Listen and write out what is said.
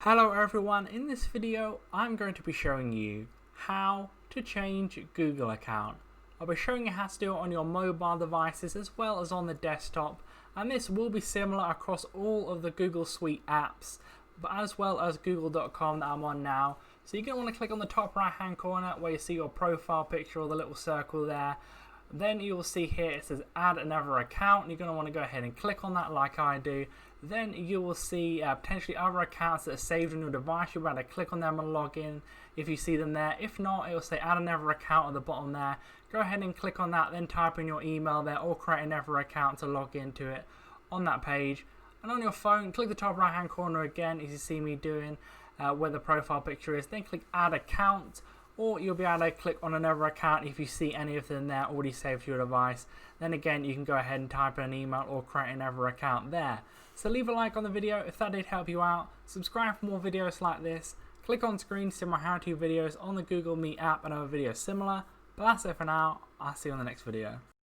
Hello everyone, in this video I'm going to be showing you how to change Google account. I'll be showing you how to do it on your mobile devices as well as on the desktop, and this will be similar across all of the Google Suite apps, but as well as google.com that I'm on now. So you're going to want to click on the top right hand corner where you see your profile picture or the little circle there. Then you will see here it says add another account. You're going to want to go ahead and click on that like I do. Then you will see potentially other accounts that are saved on your device. You'll be able to click on them and log in if you see them there. If not, it will say add another account at the bottom there. Go ahead and click on that, then type in your email there or create another account to log into it on that page. And on your phone, click the top right hand corner again as you see me doing where the profile picture is. Then click add account, or you'll be able to click on another account if you see any of them there already saved to your device. Then again, you can go ahead and type in an email or create another account there. So leave a like on the video if that did help you out. Subscribe for more videos like this. Click on screen to see my how-to videos on the Google Meet app and other videos similar. But that's it for now. I'll see you on the next video.